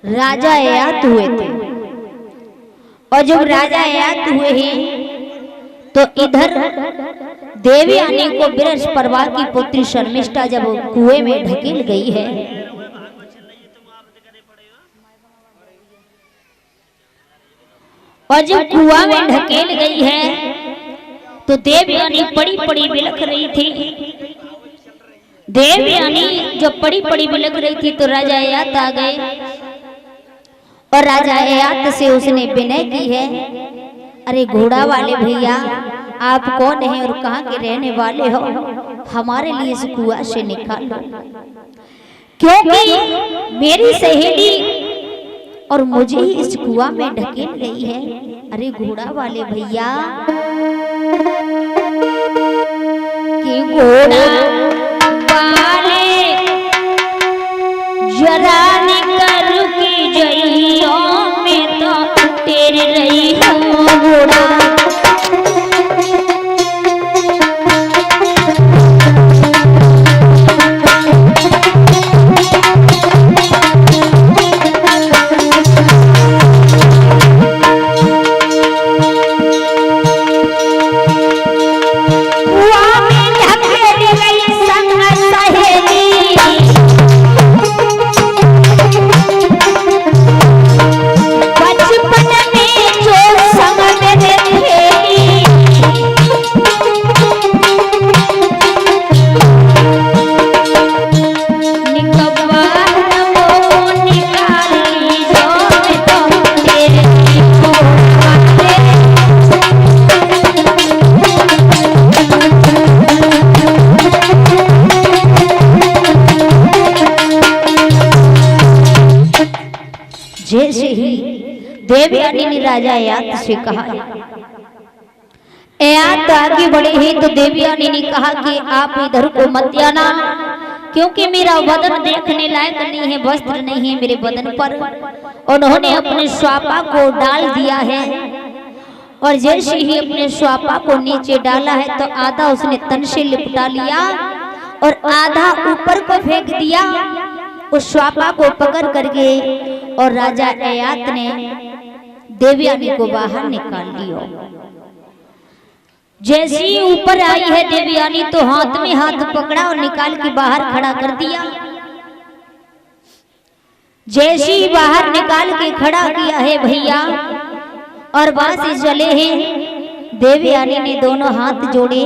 राजा यात हुए थे। और जब राजा यात हुए हैं तो इधर देवयानी को विरस परवा की पुत्री शर्मिष्ठा जब कुएं में ढकेल गई है, और जब कुआं में ढकेल गई है तो देवयानी पड़ी पड़ी बिलख रही थी। देवयानी जब पड़ी पड़ी बिलख रही थी तो राजा यात आ गए और राजा यात से उसने विनय की है, अरे घोड़ा वाले भैया आप कौन हैं और कहाँ के रहने वाले हो, हमारे लिए इस कुआं से निकालो, क्योंकि मेरी सहेली और मुझे इस कुआं में ढकेल गई है। अरे घोड़ा वाले भैया कि घोड़ा वाले जरा निकल के जइयो में तो तेरे रही हूँ घोड़ा। जैसे ही देवयानी ने राजा यात से कहा, यात आगे बढ़े हैं तो देवयानी ने कहा कि आप इधर को मत आना, क्योंकि मेरा बदन देखने लायक नहीं है, वस्त्र नहीं है मेरे बदन पर। उन्होंने अपने स्वापा को डाल दिया है और जैसे ही अपने स्वापा को नीचे डाला है तो आधा उसने तन से लिपटा लिया और आधा ऊपर को फेंक दिया। उस स्वापा को पकड़ करके और राजा यात ने देवयानी को बाहर निकाल लिया। जैसे ही ऊपर आई है देवयानी तो हाथ में हाथ पकड़ा और निकाल के बाहर खड़ा कर दिया। जैसे ही बाहर निकाल के खड़ा किया है भैया और वहां से चले हैं, देवयानी ने दोनों हाथ जोड़े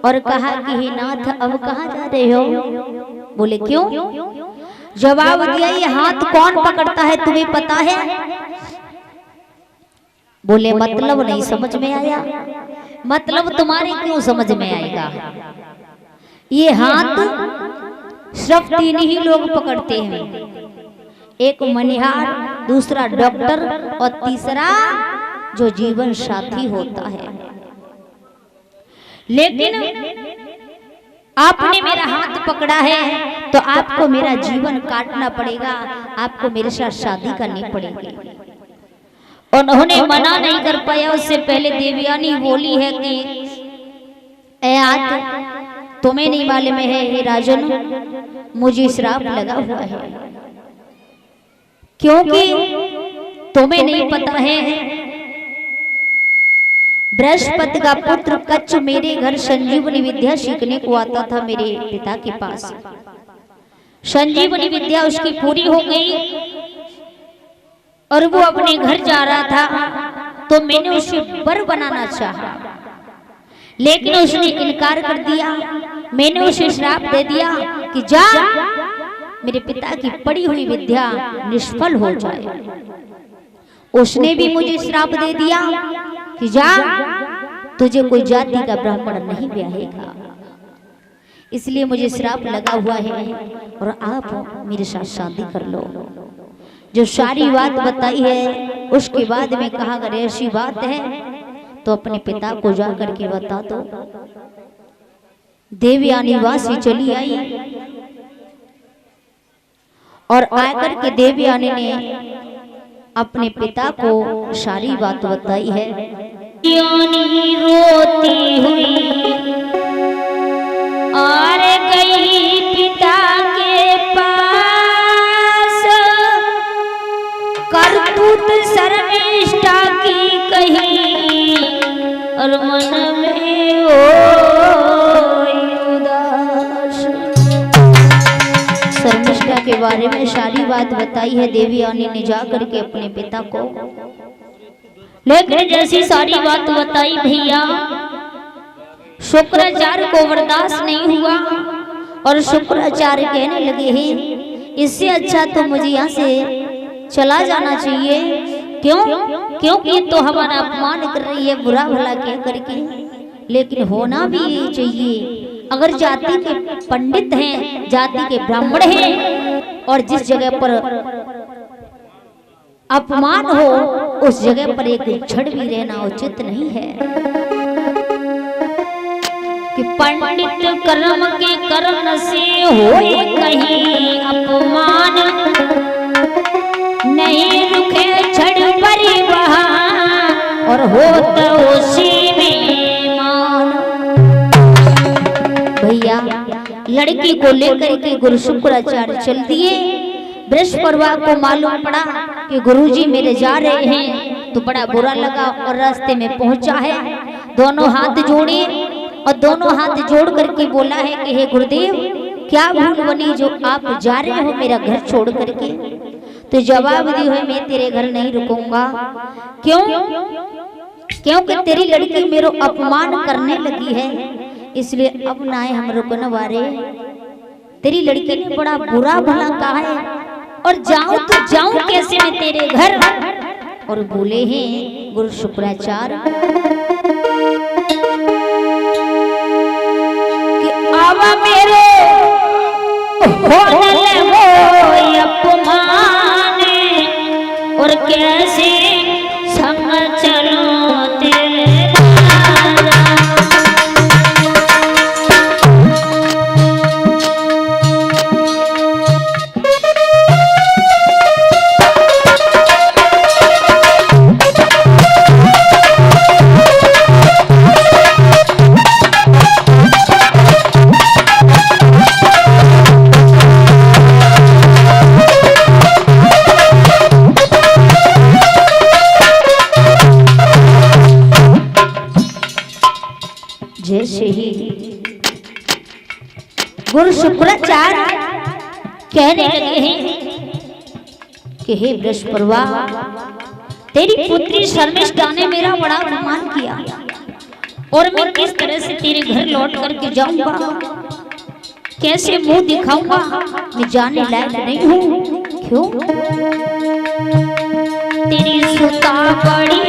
और कहा कि हे नाथ अब कहाँ जा रहे हो? बोले क्यों? जवाब दिया, ये हाथ कौन पकड़ता है तुम्हें पता है? बोले मतलब नहीं समझ में आया। मतलब तुम्हारे क्यों समझ में आएगा? ये हाथ सिर्फ 3 ही लोग पकड़ते हैं, एक मनिहार, दूसरा डॉक्टर और तीसरा जो जीवन साथी होता है। लेकिन आपने मेरा हाथ पकड़ा है तो आपको मेरा जीवन काटना पड़ेगा, आपको मेरे साथ शादी करनी पड़ेगी। उन्होंने मना नहीं कर पाया। उससे पहले देवयानी बोली है कि यात तुम्हें नहीं मालूम है हे राजन, मुझे श्राप लगा हुआ है, क्योंकि तुम्हें नहीं पता है बृहस्पति का पुत्र कच्छ मेरे घर संजीवनी विद्या सीखने को आता था मेरे पिता के पास। संजीवनी विद्या उसकी पूरी हो गई और वो अपने घर जा रहा था तो मैंने उसे वर बनाना चाहा, लेकिन उसने इनकार कर दिया। मैंने उसे श्राप दे दिया कि जा मेरे पिता की पढ़ी हुई विद्या निष्फल हो जाए। उसने भी मुझे श्राप दे दिया कि जा तुझे कोई जाति का ब्राह्मण नहीं ब्याहेगा, इसलिए मुझे श्राप लगा हुआ है और आप मेरे साथ शादी कर लो। जो सारी बात बताई है उसके बाद में कहा अगर ऐसी बात है तो अपने पिता को जा करके बता दो। देवयानी वासी चली आई और आकर के देवयानी ने अपने पिता को सारी बात बताई है। यानी रोती हुई और गई पिता के पास, शर्मिष्ठा की कही और मन में हो उदास। शर्मिष्ठा के बारे में सारी बात बताई है देवयानी ने जा करके अपने पिता को, लेकिन जैसी सारी बात बताई भैया शुक्राचार्य को बर्दाश्त नहीं हुआ और शुक्राचार्य कहने लगे हैं इससे अच्छा तो मुझे यहाँ से चला जाना चाहिए। क्यों? क्योंकि ये तो हमारा अपमान कर रही है बुरा भला कह करके, लेकिन होना भी यही चाहिए। अगर जाति के पंडित हैं, जाति के ब्राह्मण हैं और जिस जगह पर अपमान हो उस जगह पर एक क्षण भी रहना उचित नहीं है कि पंडित कर्म के कर्म से होए कहीं अपमान, नहीं रुके क्षण परिवहन और हो तो उसी में मान। भैया लड़की को लेकर के गुरु शुक्राचार्य चल दिए। बृहस्पतिवार को मालूम पड़ा कि गुरुजी मेरे जा रहे हैं तो बड़ा बुरा लगा और रास्ते में पहुंचा है। दोनों हाथ जोड़े और दोनों हाथ जोड़ करके बोला है कि हे गुरुदेव क्या भूल बनी जो आप जा रहे हो मेरा घर छोड़ करके। तो जवाब दी है मैं तेरे घर नहीं रुकूंगा। क्यों? क्योंकि तेरी लड़की मेरा अपमान करने लगी है, इसलिए अब ना हम रुकने वाले। तेरी लड़की ने बड़ा बुरा भला कहा है और जाऊं तो जाऊं कैसे मैं तेरे घर। और बोले हैं गुरु शुक्राचार्य कि अब मेरे होने लगो अपमान और कैसे संग चलो तेरे गुरु शुक्राचार्य कहने लगे हैं कि हे बृहस्पतिवार तेरी पुत्री शर्मिष्ठा ने मेरा बड़ा अपमान किया और मैं किस तरह से तेरे घर लौट करके जाऊंगा, कैसे मुंह दिखाऊंगा, मैं जाने लायक नहीं हूँ। क्यों? तेरी सुता बड़ी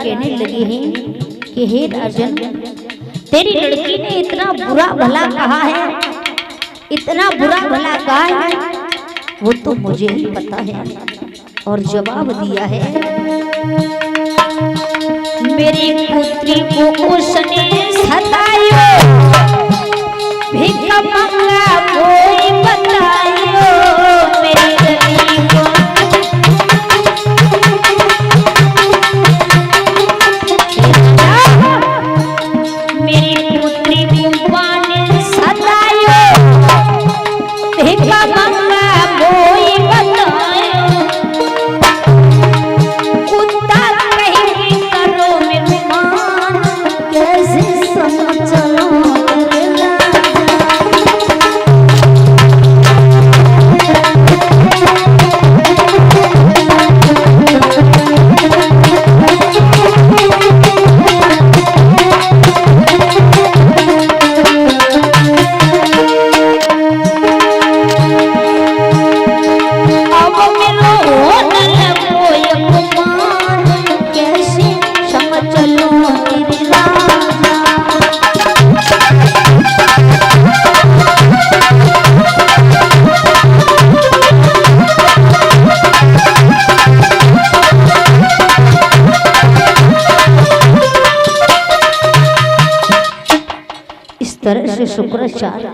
कहने लगी हैं कि हे राजन तेरी लड़की ने इतना बुरा भला कहा है, इतना बुरा भला कहा है, वो तो मुझे ही पता है। और जवाब दिया है मेरी पुत्री को उसने सतायो भिख मंगा कोई बतायो मेरी लड़की को ऋषि शुक्राचार्य